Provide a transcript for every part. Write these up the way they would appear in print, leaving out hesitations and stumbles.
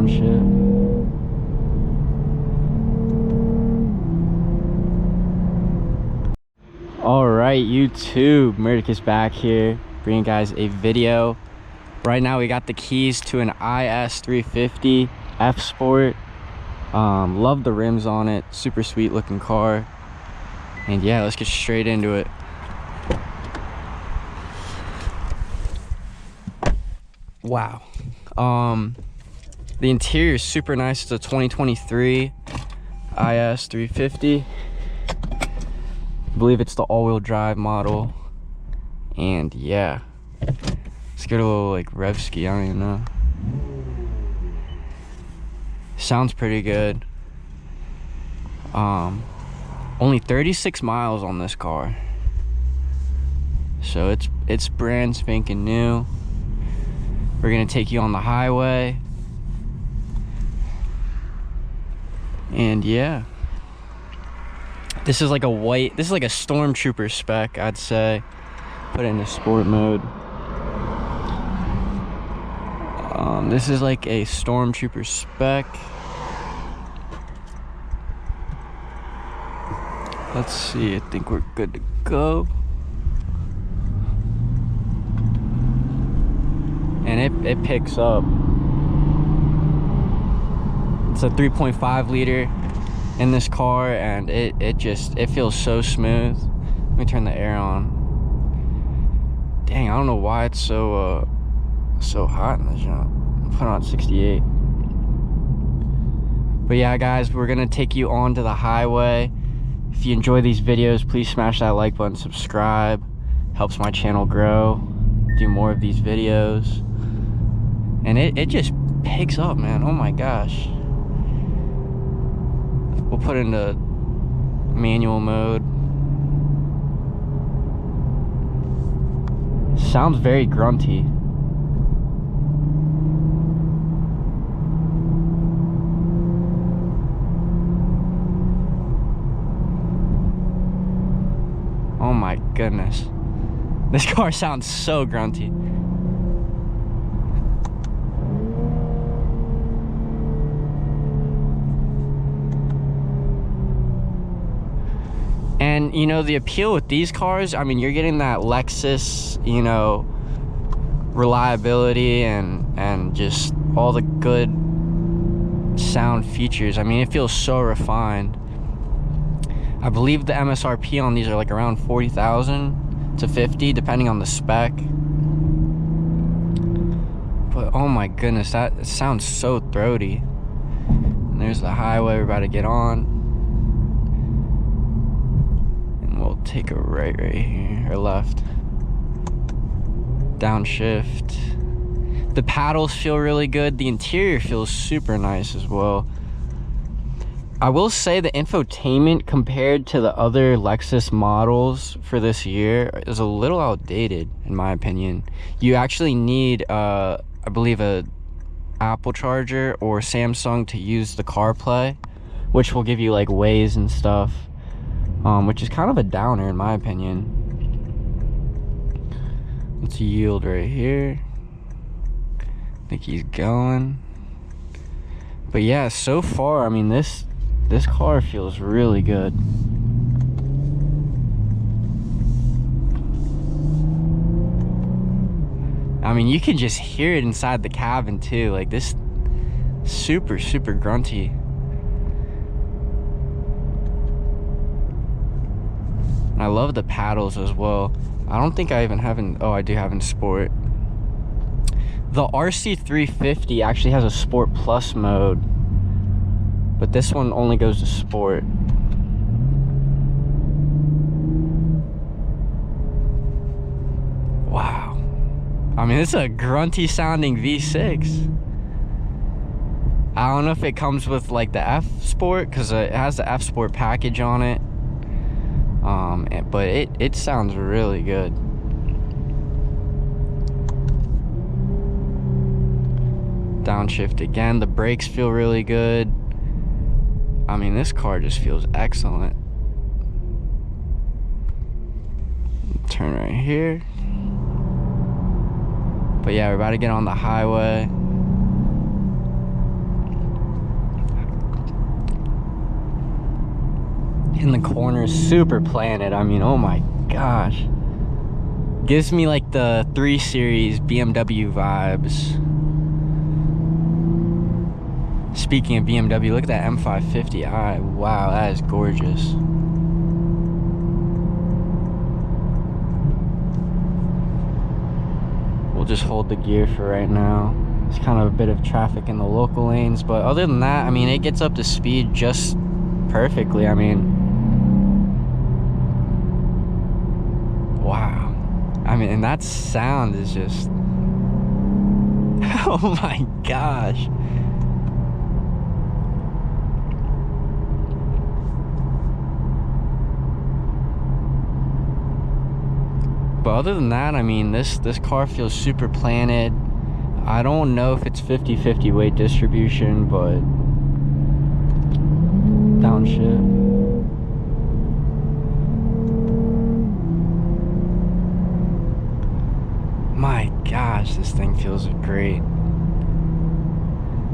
downshift. All right, YouTube, Murdic back here, bringing you guys a video. Right now we got the keys to an IS 350 F-Sport. Love the rims on it, super sweet looking car. And yeah, let's get straight into it. Wow. The interior is super nice. It's a 2023 IS 350. I believe it's the all-wheel drive model. And yeah, let's get a little like rev ski. I don't even know. Sounds pretty good. Only 36 miles on this car, so it's brand spanking new. We're gonna take you on the highway, and yeah, this is like a stormtrooper spec, I'd say. Put it into sport mode. This is like a stormtrooper spec. Let's see, I think we're good to go. And it picks up. It's a 3.5 liter in this car, and it feels so smooth. Let me turn the air on. Dang, I don't know why it's so hot in this jump. I'm putting on 68. But yeah, guys, we're gonna take you onto the highway. If you enjoy these videos, please smash that like button, subscribe. Helps my channel grow, do more of these videos. And it just picks up, man. Oh my gosh. We'll put it into manual mode. Sounds very grunty. Oh my goodness. This car sounds so grunty. And you know, the appeal with these cars, I mean, you're getting that Lexus, you know, reliability and just all the good sound features. I mean, it feels so refined. I believe the MSRP on these are like around 40,000 to 50, depending on the spec. But oh my goodness, that sounds so throaty. And there's the highway we're about to get on. And we'll take a right here, or left. Downshift. The paddles feel really good. The interior feels super nice as well. I will say the infotainment compared to the other Lexus models for this year is a little outdated, in my opinion. You actually need, I believe, a Apple charger or Samsung to use the CarPlay, which will give you like Waze and stuff, which is kind of a downer, in my opinion. Let's yield right here. I think he's going. But yeah, so far, I mean, this car feels really good. I mean, you can just hear it inside the cabin too. Like, this super grunty. I love the paddles as well. I don't think I even have in, oh, I do have in sport. The RC350 actually has a Sport Plus mode, but this one only goes to sport. Wow. I mean, it's a grunty sounding V6. I don't know if it comes with like the F-Sport, because it has the F-Sport package on it. But it sounds really good. Downshift again. The brakes feel really good. I mean, this car just feels excellent. Turn right here. But yeah, we're about to get on the highway. in the corners, super planted. I mean, oh my gosh. Gives me like the 3 Series BMW vibes. Speaking of BMW, look at that M550i. Wow, that is gorgeous. We'll just hold the gear for right now. There's kind of a bit of traffic in the local lanes, but other than that, I mean, it gets up to speed just perfectly. I mean, wow. I mean, and that sound is just, oh my gosh. But other than that, I mean, this car feels super planted. I don't know if it's 50-50 weight distribution, but downshift. My gosh, this thing feels great.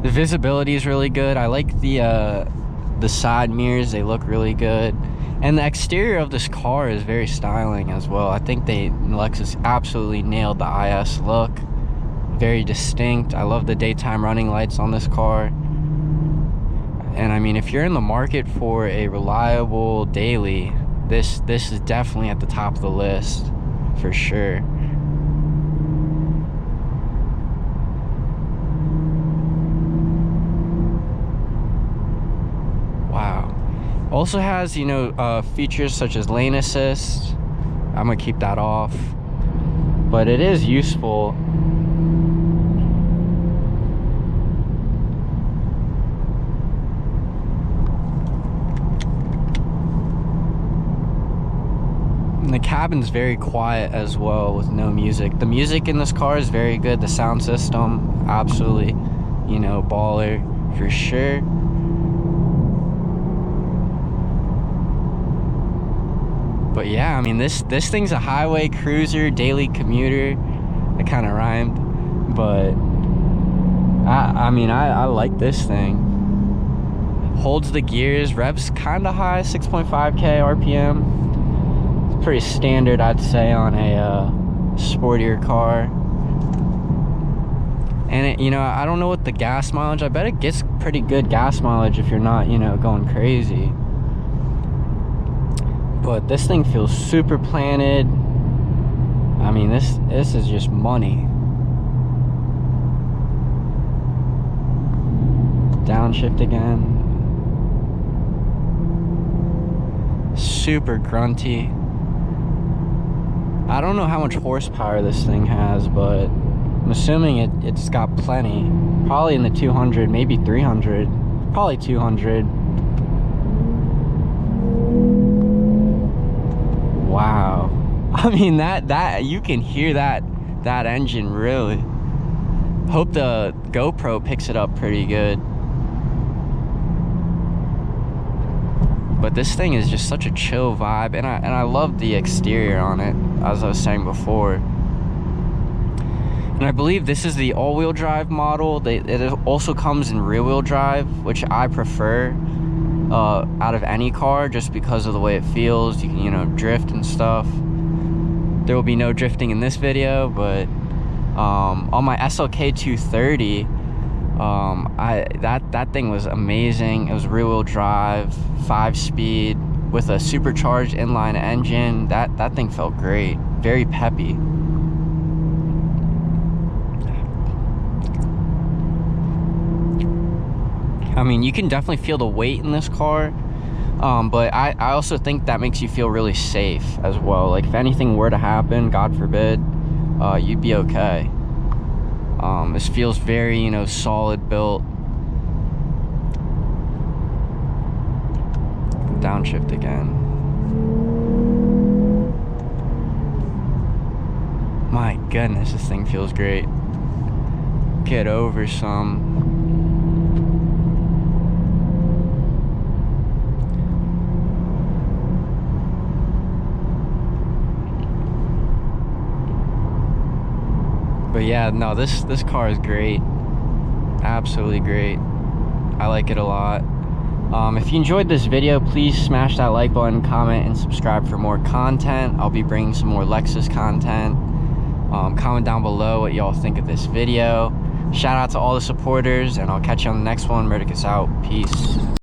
The visibility is really good. I like the side mirrors, they look really good. And the exterior of this car is very styling as well. I think Lexus absolutely nailed the IS look. Very distinct. I love the daytime running lights on this car. And I mean, if you're in the market for a reliable daily, this is definitely at the top of the list for sure. Wow. Also has, you know, features such as lane assist. I'm gonna keep that off, but it is useful. And the cabin's very quiet as well with no music. The music in this car is very good. The sound system, absolutely, you know, baller for sure. But yeah, I mean, this thing's a highway cruiser, daily commuter. It kind of rhymed, but I mean, I like this thing. Holds the gears, revs kind of high, 6.5K RPM. It's pretty standard, I'd say, on a sportier car. And it, you know, I don't know what the gas mileage. I bet it gets pretty good gas mileage if you're not, you know, going crazy. But this thing feels super planted. I mean, this is just money. Downshift again. Super grunty. I don't know how much horsepower this thing has, but I'm assuming it's got plenty. Probably in the 200, maybe 300. Probably 200. Wow. I mean, that you can hear that engine really. Hope the GoPro picks it up pretty good. But this thing is just such a chill vibe, and I love the exterior on it, as I was saying before. And I believe this is the all-wheel drive model. It also comes in rear-wheel drive, which I prefer out of any car, just because of the way it feels. You can, you know, drift and stuff. There will be no drifting in this video, but on my SLK 230, that thing was amazing. It was rear-wheel drive, 5-speed with a supercharged inline engine. That thing felt great, very peppy. I mean, you can definitely feel the weight in this car, but I also think that makes you feel really safe as well. Like, if anything were to happen, God forbid, you'd be okay. This feels very, you know, solid built. Downshift again. My goodness, this thing feels great. Get over some. But yeah, no, this car is great. Absolutely great. I like it a lot. If you enjoyed this video, please smash that like button, comment, and subscribe for more content. I'll be bringing some more Lexus content. Comment down below what y'all think of this video. Shout out to all the supporters, and I'll catch you on the next one. Murdercus out. Peace.